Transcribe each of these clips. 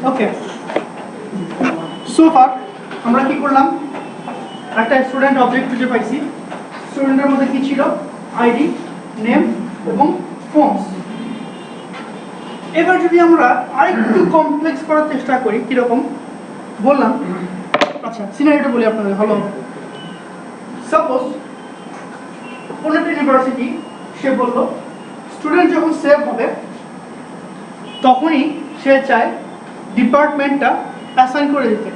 ওকে, so far আমরা কি করলাম, একটা স্টুডেন্ট অবজেক্ট খুঁজে পাইছি। স্টুডেন্টের মধ্যে কি ছিল, আইডি, নেম এবং ফর্মস। এবার যদি আমরা আরেকটু কমপ্লেক্স করার চেষ্টা করি, কিরকম বললাম, আচ্ছা সিনারিটা বলি আপনাদের ভালো হবে। সাপোজ কোন একটা ইউনিভার্সিটি, সে বলল স্টুডেন্ট যখন সেভ হবে তখনই সে চায় ডিপার্টমেন্টটা অ্যাসাইন করে দিতে।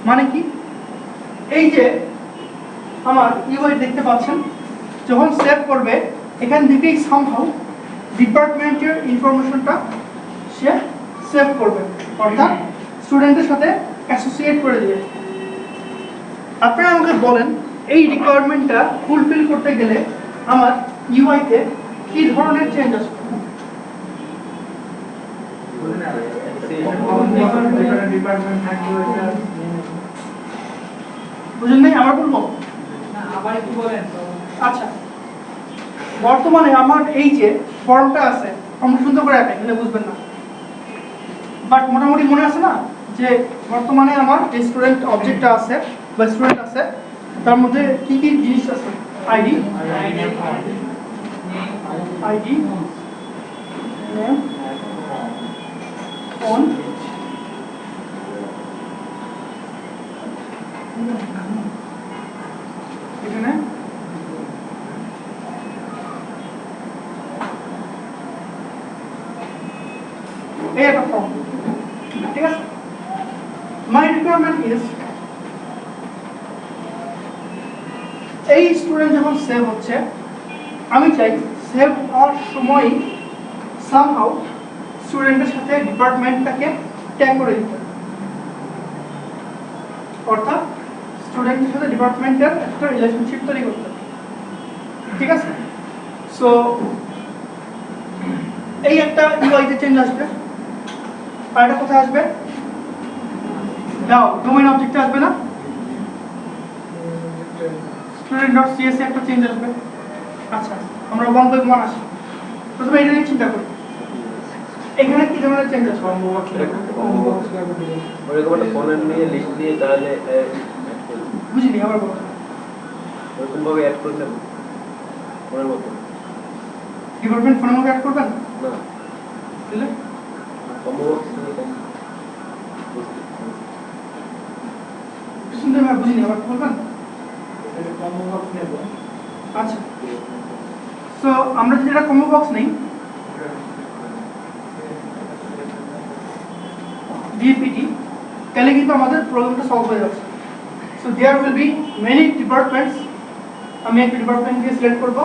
মানে কি, এই যে আমার ইউআই দেখতে পাচ্ছেন, যখন সেভ করবে এখান থেকেই সামহাউ ডিপার্টমেন্টের ইনফরমেশনটা সে সেভ করবে, অর্থাৎ স্টুডেন্টের সাথে অ্যাসোসিয়েট করে দিবে। আপনারা আমাকে বলেন এই রিকোয়ারমেন্টটা ফুলফিল করতে গেলে আমার ইউআইতে কি ধরনের চেঞ্জ আসবে? বুঝলেন নাই? আবার বলবো? আচ্ছা, বর্তমানে আমার এই যে ফর্মটা আছে, আমরা সুন্দর করে আঁকাই, তাহলে বুঝবেন না, বাট মোটামুটি মনে আছে না যে বর্তমানে আমার যে স্টুডেন্ট অবজেক্টটা আছে বা স্টুডেন্ট আছে, তার মধ্যে কি কি জিনিস আছে? আইডি, নেম, ফোন, এখানে এই একটা ফর্ম, ঠিক আছে? মাই রিকোয়ারমেন্ট ইজ, এই স্টুডেন্ট যখন সেভ হচ্ছে, আমি চাই সেভ হওয়ার সময় সামহাউ স্টুডেন্টের সাথে ডিপার্টমেন্টটাকে ট্যাগ করে দিতে, অর্থাৎ স্টুডেন্টের সাথে ডিপার্টমেন্টের একটা রিলেশনশিপ তৈরি করতে, ঠিক আছে? সো এই একটা ইউআইতে চেঞ্জ আসবে। আর এটা কোথায় আসবে? দাও ডোমেইন অবজেক্টে আসবে না? student.cs একটা চেঞ্জ আসবে। আচ্ছা, আমরা 1.1 আসি। প্রথমে এটা নিয়ে চিন্তা করি, এখানে কি ধরনের চেঞ্জ আসবে? ওরকমটা ফোনের নিয়ে লিস্ট দিয়ে তাহলে বুঝিনি, আবার বলো। ওরকম ভাবে অ্যাড করতে ফোনের মতো ডিপার্টমেন্ট ফোনের মধ্যে অ্যাড করবেন না, তাহলে কম্বো বক্স সুন্দর ভাবে বুঝিনি, আবার বলবেন? আচ্ছা, সো আমরা যদি এটা কম্বো বক্স নেই, ডিপিটি, তাহলে কিন্তু আমাদের প্রবলেমটা সলভ হয়ে যাচ্ছে। So there will be many departments, আমি একটা ডিপার্টমেন্টকে সিলেক্ট করব,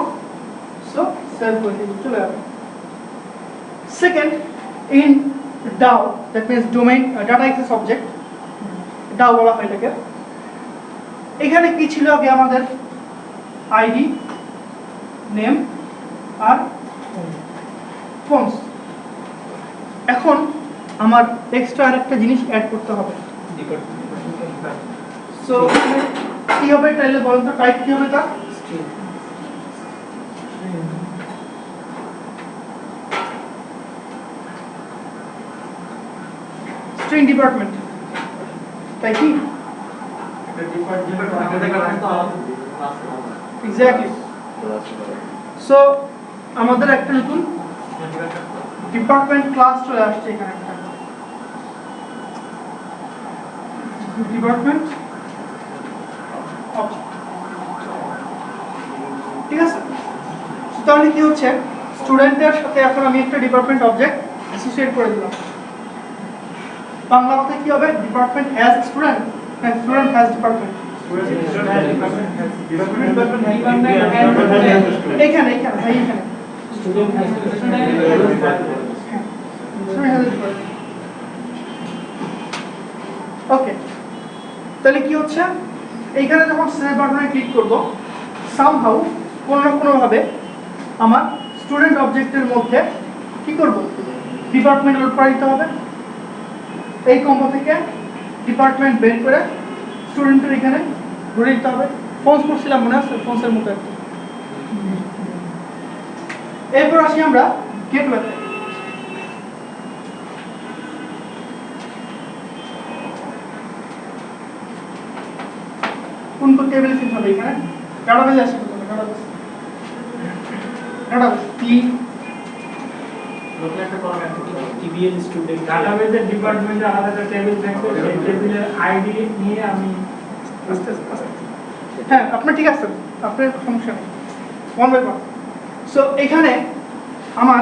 সো সেভ করে দিব, চলে যাবে। Second, in DAO, that means domain data access object, DAO বলা হয় এটাকে। এখানে কি ছিল আগে? আমাদের আইডি, নেম আর ফোনস। এখন আমার এক্সট্রা আরেকটা জিনিস অ্যাড করতে হবে। সো কি হবে তাহলে বলেন তো, টাইপ কি হবে তার? স্ট্রিং ডিপার্টমেন্ট, তাই কি? এক্স্যাক্টলি। সো আমাদের একটা নতুন ডিপার্টমেন্ট ক্লাস চলে আসছে এখানে, একটা ডিপার্টমেন্ট অবজেক্ট, ঠিক আছে? তাহলে কি হচ্ছে, স্টুডেন্টের সাথে এখন আমি একটা ডিপার্টমেন্ট অবজেক্ট অ্যাসোসিয়েট করে দিলাম। বাংলা কথায় কি হবে? Department has student and student has department. এখানে ভাই, এখানে স্টুডেন্ট has ওকে। তাহলে কি হচ্ছে, এইখানে যখন সেভ বাটনে ক্লিক করব, সামহাউ কোনো না কোনো ভাবে আমার স্টুডেন্ট অবজেক্টের মধ্যে কি করব, ডিপার্টমেন্ট লোড করে দিতে হবে। এই কম্বো থেকে ডিপার্টমেন্ট বের করে স্টুডেন্টের এখানে ভরে দিতে হবে। ফোনস করছিলাম, মনে আছে? ফোনসের মতো একটা। এরপর আসি আমরা গেটওয়েতে। টেবিলে চেঞ্জ হবে এখানে ডাটাবেসে আসবে ডাটাবেস টি নতুন একটা কলাম অ্যাড করতে হবে টিবিএল স্টুডেন্ট ডাটাবেসের ডিপার্টমেন্টে আলাদা একটা টেবিল থাকবে সেই টেবিলের আইডি নিয়ে আমি আস্তে আস্তে হ্যাঁ আপনার ঠিক আছে আপনার সমস্যা নেই ওয়ান বাই ওয়ান সো এখানে আমার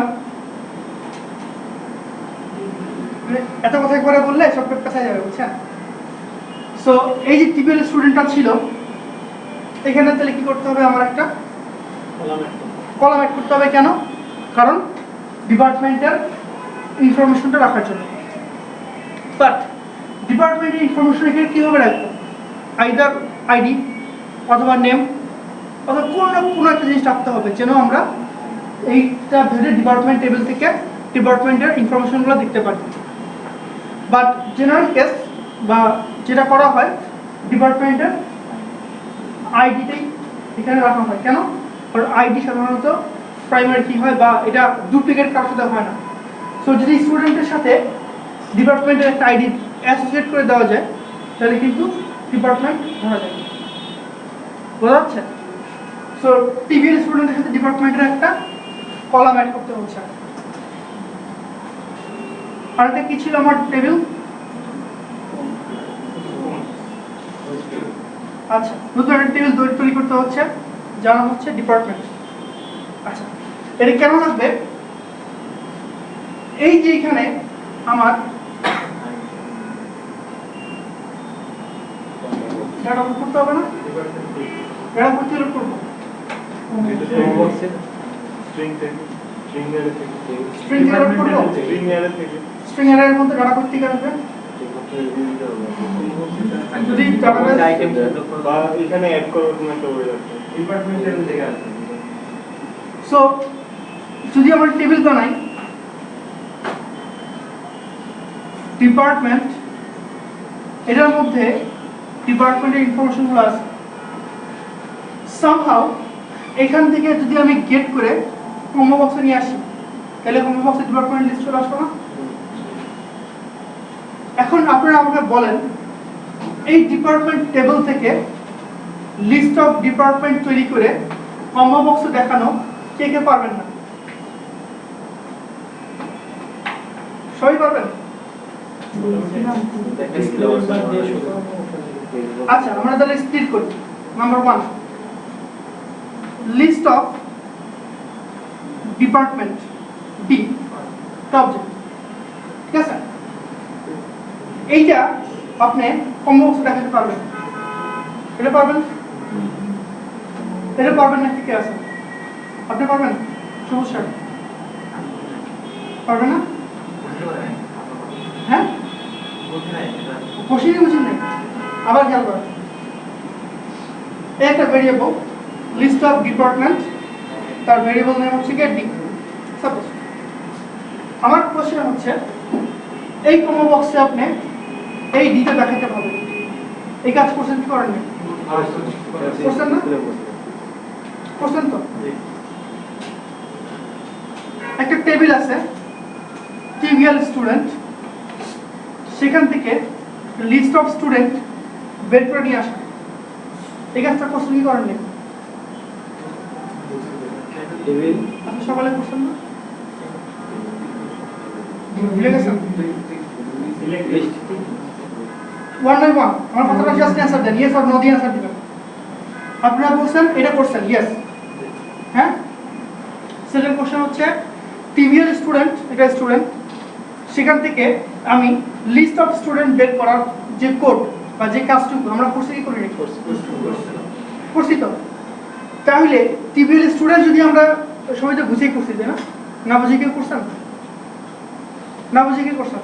এত কথা একবারে বললে সব পেছায় যাবে বুঝছেন সো এই যে টিবিএল স্টুডেন্টটা ছিল এখানে তাহলে কি করতে হবে আমার একটা কলাম অ্যাড করতে হবে কেন কারণ ডিপার্টমেন্টের ইনফরমেশনটা রাখার জন্য বাট ডিপার্টমেন্টের ইনফরমেশন এখানে কীভাবে রাখবো আইদার আইডি অথবা নেম অথবা কোনো একটা জিনিস রাখতে হবে যেন আমরা এইটা ধরে ডিপার্টমেন্ট টেবিল থেকে ডিপার্টমেন্টের ইনফরমেশনগুলো দেখতে পারি বাট জেনারেল কেস বা যেটা করা হয় ডিপার্টমেন্টের আইডিটাই এখানে রাখা হয় কেন কারণ আইডি সাধারণত প্রাইমারি কি হয় বা এটা ডুপ্লিকেট কারোর সাথে হয় না সো যদি স্টুডেন্টের সাথে ডিপার্টমেন্টের একটা আইডি অ্যাসোসিয়েট করে দেওয়া যায় তাহলে কিন্তু ডিপার্টমেন্ট ধরা যায় বোঝা যাচ্ছে সো টিবিএল স্টুডেন্টের সাথে ডিপার্টমেন্টের একটা কলাম অ্যাড করতে হচ্ছে আর এটা কি ছিল আমার টেবিল আচ্ছা নতুন একটা টেবিল তৈরি করতে হচ্ছে যার নাম হচ্ছে ডিপার্টমেন্ট আচ্ছা এটা কেন লাগবে এই যে এখানে আমার ডাটা করতে হবে না ডাটা করতে হলে করবো স্ট্রিং এরর করবো স্ট্রিং এররের মধ্যে ডাটা করতে কি আসবে যদি ডাটাবেস আইটেম বা এখানে অ্যাড করার কোনো একটা ওয়ে আছে ডিপার্টমেন্ট টেবিল থেকে আসবে সো যদি আমরা টেবিল বানাই ডিপার্টমেন্ট এটার মধ্যে ডিপার্টমেন্টের ইনফরমেশনগুলো আছে সামহাউ এখান থেকে যদি আমি গেট করে কম্বো বক্সে নিয়ে আসি তাহলে কম্বো বক্সে ডিপার্টমেন্ট লিস্ট চলে আসবে না এখন আপনারা আমাকে বলেন এই ডিপার্টমেন্ট টেবিল থেকে লিস্ট অফ ডিপার্টমেন্ট তৈরি করে কম্বো বক্সে দেখানো কে কে পারবেন না সবাই পারবেন আচ্ছা আমরা তাহলে স্প্লিট করি number 1 list of department D subject ঠিক আছে এইটা আপনি কম্বো বক্সে দেখাতে পারবেন এটা পারবেন না ঠিক আছে আপনি পারবেন সবুজ স্যার পারবেন না হ্যাঁ কোশ্চেনই বুঝুন নাই আবার খেয়াল করেন একটা ভেরিয়েবল লিস্ট অফ ডিপার্টমেন্ট তার ভেরিয়েবল নেম হচ্ছে গেট ডি সাপোজ আমার কোশ্চেন হচ্ছে এই কম্বো বক্সে আপনি এই ডিটা দেখাতে পারবেন এই কাজ করছেন কি করেন না করছেন না করছেন তো একটা টেবিল আছে টিবিএল স্টুডেন্ট সেখান থেকে লিস্ট অফ স্টুডেন্ট বের করে নিয়ে আসা এই কাজটা করছেন কি করেন না টেবিল আপনি সকালে করছেন না ভুলে গেছেন লিস্ট ওয়ান বাই ওয়ান আমার কথাটা just answer then yes or no দিয়ে অ্যান্সার দিবেন আপনারা বলছেন এটা করছেন ইয়েস হ্যাঁ সেকেন্ড কোশ্চেন হচ্ছে টিবিএল স্টুডেন্ট এটা স্টুডেন্ট সেখান থেকে আমি লিস্ট অফ স্টুডেন্ট বের করার যে কোড বা যে কাজটুকু আমরা করছি কি করি করছি তো তাহলে টিবিএল স্টুডেন্ট যদি আমরা সবাই তো বুঝেই করছি তাই না বুঝে কেউ করছেন না বুঝে কেউ করছেন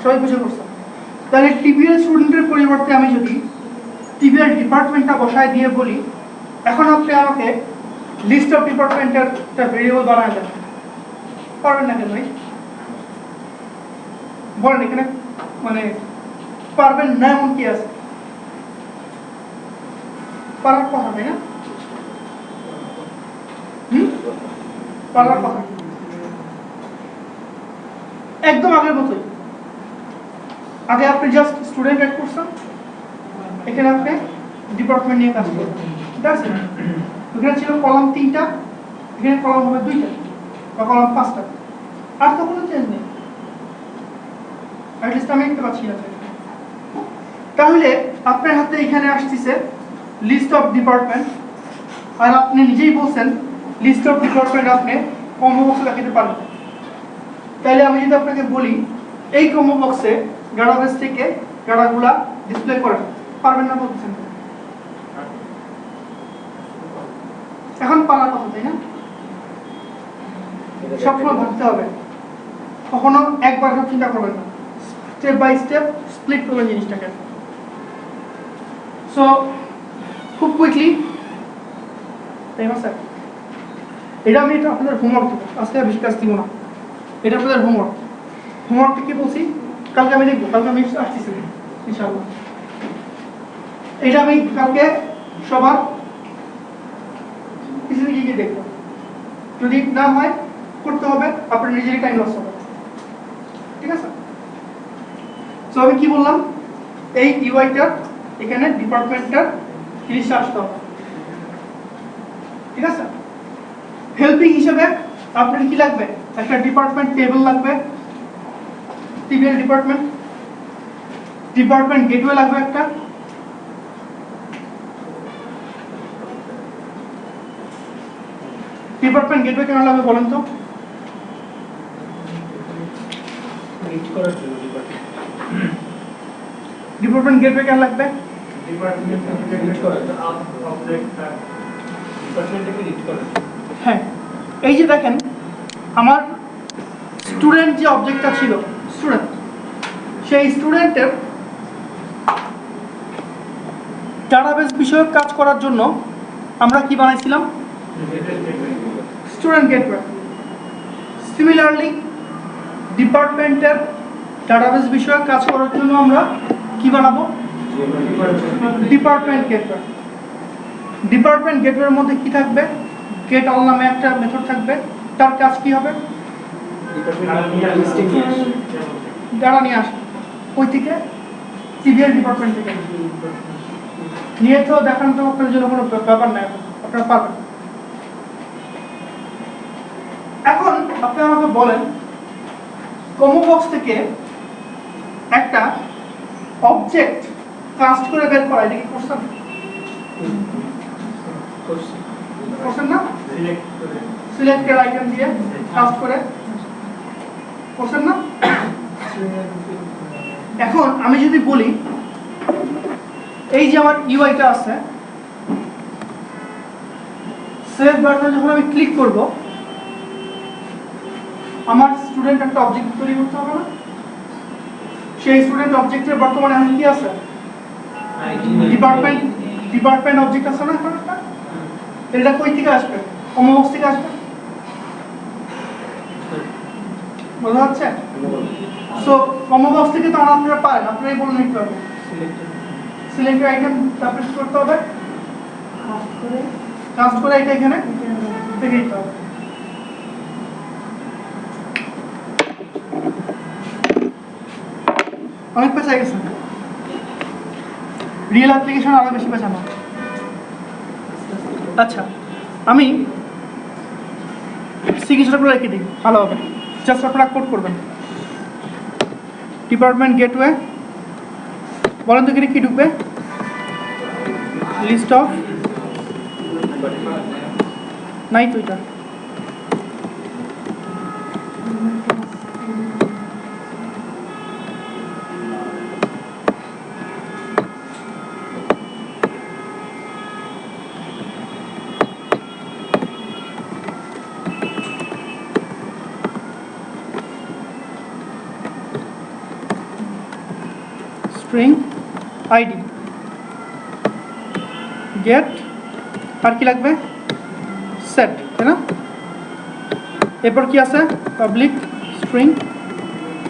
সবাই বুঝে করছেন তাহলে টিবিএল স্টুডেন্টের পরিবর্তে আমি যদি টিবিএল ডিপার্টমেন্টটা বসায় দিয়ে বলি এখন আপনি আমাকে লিস্ট অফ ডিপার্টমেন্টের একটা ভেরিয়েবল বানায় দেন পারবেন না কেন ভাই বলেন এখানে মানে পারবেন না এমন কি আছে পারার কথা তাই না পারার কথা একদম আগের মতোই আগে আপনি জাস্ট স্টুডেন্ট অ্যাড করছেন এখানে আপনি ডিপার্টমেন্ট নিয়ে কাজ করবে, ঠিক আছে? এখানে ছিল কলাম 3টা, এখানে কলাম হবে 2টা বা কলাম 5টা, আর তো কোনো চেঞ্জ নেই। অ্যাটলিস্ট আমি দেখতে পাচ্ছি না। তাহলে আপনার হাতে এখানে আসতেছে লিস্ট অফ ডিপার্টমেন্ট, আর আপনি নিজেই বলছেন লিস্ট অফ ডিপার্টমেন্ট আপনি কম্বো বক্সে দেখাতে পারবেন। তাহলে আমি যদি আপনাকে বলি এই কম্বো বক্সে ডাটাবেস থেকে ডাটাগুলা ডিসপ্লে করেন, পারবেন না বলছেন? এখন পারার কথা, তাই না? সবসময় ভাবতে হবে, কখনো একবার সব চিন্তা করবেন না, স্টেপ বাই স্টেপ স্প্লিট করবেন জিনিসটাকে। সো খুব কুইকলি, তাই না স্যার? এটা আমি এটা আপনাদের হোমওয়ার্ক দেবো, আজকে বেশি কাজ দিব না, এটা আপনাদের হোমওয়ার্ক। হোমওয়ার্কটা কি বলছি কালকে আমি দেখবো, কালকে আমি আসতেছি ইনশাআল্লাহ। এটা আমি কালকে সবার কিছু গিয়ে দেখবো, যদি না হয় করতে হবে আপনার নিজেরই টাইম লস হবে, ঠিক আছে? তো আমি কি বললাম, এই ইউআইটার এখানে ডিপার্টমেন্টটার জিনিসটা আসতে হবে, ঠিক আছে? হেল্পিং হিসেবে আপনার কি লাগবে, একটা ডিপার্টমেন্ট টেবিল লাগবে, টিবিএল ডিপার্টমেন্ট, ডিপার্টমেন্ট গেটওয়ে লাগবে একটা, ডিপার্টমেন্ট গেটওয়ে কেন লাগবে বলেন তো? ডিপার্টমেন্ট গেটওয়ে কেন লাগবে? হ্যাঁ, এই যে দেখেন আমার স্টুডেন্ট যে অবজেক্টটা ছিল, স্টুডেন্ট, সেই স্টুডেন্টের ডাটাবেস বিষয়ক কাজ করার জন্য আমরা কি বানাইছিলাম? Student gateway. সিমিলারলি ডিপার্টমেন্টের ডাটাবেস বিষয়ক কাজ করার জন্য আমরা কি বানাবো? Department gateway. ডিপার্টমেন্ট গেটওয়ের মধ্যে কি থাকবে? গেট অল নামে একটা মেথড থাকবে, তার কাজ কি হবে? ডাটা নিয়ে আসবে, ওই থেকে সিভিএল ডিপার্টমেন্ট থেকে নিয়ে, তো দেখান তো আপনার জন্য কোনো ব্যাপার নাই, আপনারা পারবেন। এখন আপনি আমাকে বলেন কম্বো বক্স থেকে একটা অবজেক্ট কাস্ট করে বের করা, এটা কি করছেন? করছেন না? সিলেক্টেড আইটেম দিয়ে কাস্ট করে করছেন না? এখন আমি যদি বলি এই যে আমার ইউআইটা আছে, সেভ বাটনে যখন আমি ক্লিক করব আমার স্টুডেন্ট একটা অবজেক্ট তৈরি করতে হবে না? সেই স্টুডেন্ট অবজেক্টের বর্তমানে এখন কি আছে? ডিপার্টমেন্ট অবজেক্ট আছে না? এখন এটা কই থেকে আসবে? কম্বো বক্স থেকে আসবে, বোঝা যাচ্ছে? সো কম্বো বক্স থেকে তো আপনারা পারেন, আপনারাই বলুন একটু আগে। সিলেক্টেড আইটেম তারপরে কি করতে হবে? কাস্ট করে এটা এখানে থেকে দিতে হবে। অনেক পেঁচা গেছে, রিয়েল অ্যাপ্লিকেশন আরো বেশি পেঁচানো। আচ্ছা, আমি সিগনেচারগুলো রেখে দিই, ভালো হবে। জাস্ট আপনারা কোড করবেন ডিপার্টমেন্ট গেটওয়ে। বলেন তো এখানে কি ঢুকবে? লিস্ট অফ, নাই তো এটা, স্ট্রিং আইডি গেট, আর কি লাগবে? সেট, তাই না? এরপর কি আছে? পাবলিক স্ট্রিং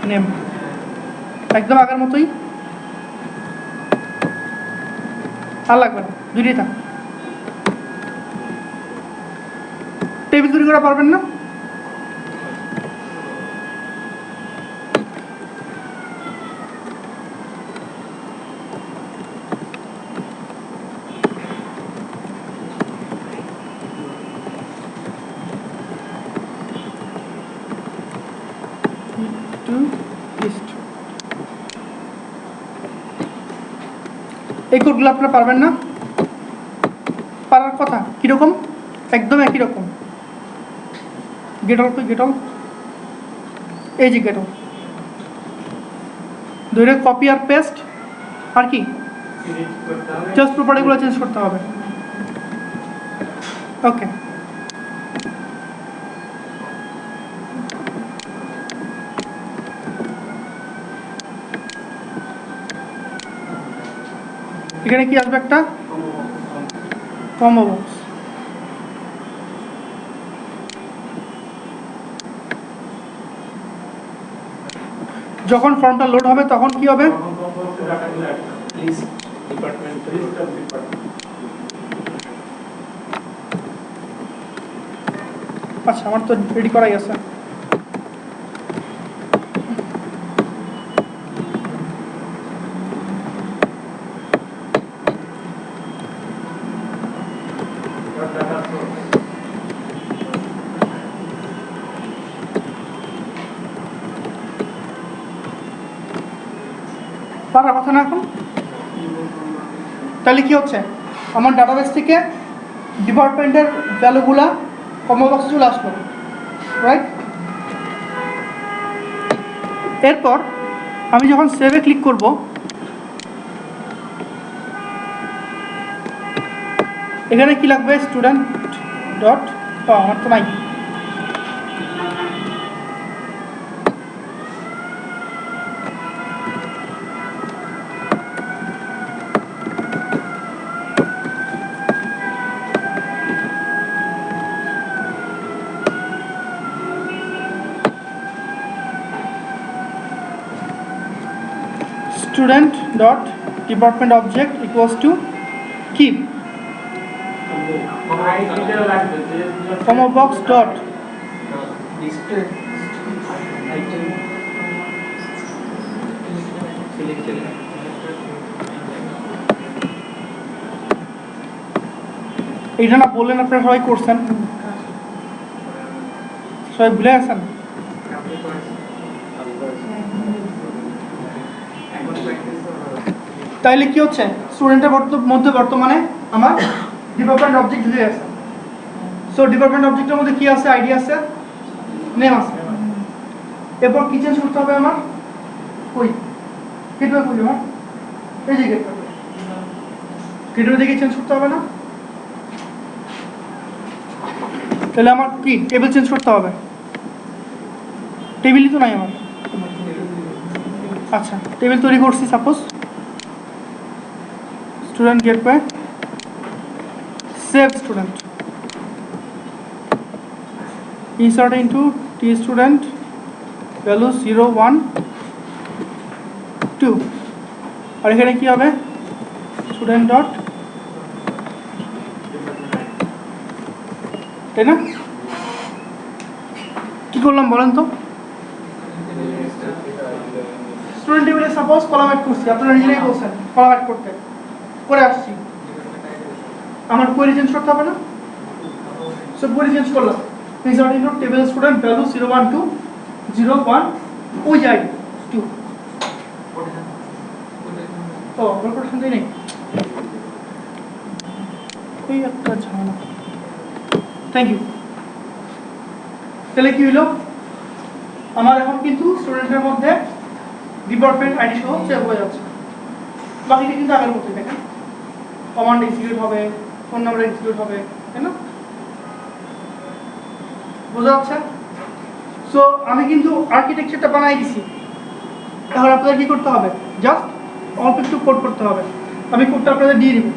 নেম, একদম আগের মতোই, আর লাগবে না, দুইটাই থাক। টেবিল তৈরি করা পারবেন না? To east. এই কোডগুলো আপনারা পারবেন না? পারার কথা কীরকম? একদম একই রকম। গেট অল, গেট অল, এই যে গেট অল, ধরে কপি আর পেস্ট, আর কি জাস্ট প্রপার্টিগুলো চেঞ্জ করতে হবে। ওকে, এখানে কি আসবে? একটা কম্বো বক্স। যখন ফর্মটা লোড হবে তখন কি হবে? আচ্ছা, আমার তো রেডি করাই আছে। পারার কথা না এখন? তাহলে কি হচ্ছে? আমার ডাটাবেস থেকে ডিপার্টমেন্টের ভ্যালুগুলা কম্বো বক্সে চলে আসলো, রাইট? এরপর আমি যখন সেভে ক্লিক করব, এখানে কি লাগবে? স্টুডেন্ট ডট, আমার তো নাই। student dot department object equals to keep comma box dot এটা না বললেন, আপনারা সবাই করছেন, সবাই ভুলে গেছেন। তাইলে কি হচ্ছে? স্টুডেন্টের মধ্যে বর্তমানে আমার ডিপার্টমেন্ট অবজেক্ট ঢুকে গেছে। সো ডিপার্টমেন্ট অবজেক্টের মধ্যে কি আছে? আইডি আছে, নেম আছে। এরপর কি চেঞ্জ করতে হবে আমার? কই গেটওয়ে, কই আমার এই যে গেটওয়ে, গেটওয়ে দিকে চেঞ্জ করতে হবে না? তাহলে আমার কি টেবিল চেঞ্জ করতে হবে? টেবিলই তো নাই আমার। আচ্ছা, টেবিল তৈরি করছি। Suppose student gateway save student insert into t student value 0 1 2, আর এখানে কি হবে? স্টুডেন্ট ডট, তাই না? কি করলাম বলেন তো? স্টুডেন্ট টেবিলে সাপোজ কলাম অ্যাড করছি, আপনারা নিজেরাই বলছেন কলাম অ্যাড করতে, করে আসছি। আমার কোয়েরি চেঞ্জ করতে হবে না? সো কোয়েরি চেঞ্জ করলাম, insert into table student value 0 1 2 0 1 ওই যাই 2। ও গল্পটা শুনতেই নেই, এই একটা ঝামেলা। Thank you. তাহলে কি হলো? আমার এখন কিন্তু স্টুডেন্টের মধ্যে ডিপার্টমেন্ট আইডি সহ সেভ হয়ে যাচ্ছে। বাকিটা কিন্তু আগের মতোই, দেখেন কমান্ড এক্সিকিউট হবে, ফোন নাম্বার এক্সিকিউট হবে, তাই না? বোঝা যাচ্ছে? সো আমি কিন্তু আর্কিটেকচারটা বানাই দিছি। তাহলে আপনাদের কি করতে হবে? জাস্ট অল্প একটু কোড করতে হবে। আমি কোডটা আপনাদের দিয়ে দিব,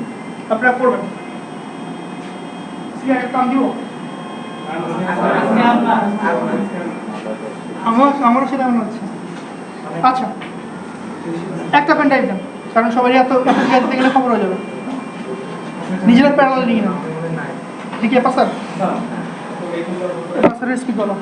আপনারা করবেন। সিগারেট টান দিব, আমারও সেটা মনে হচ্ছে। আচ্ছা, একটা পেন ড্রাইভ দেন, কারণ সবাই এত দিতে গেলে খবর হয়ে যাবে। নিজেরা প্যারালাল নিয়ে না, ঠিক আছে স্যার? পাসারের কি বলো?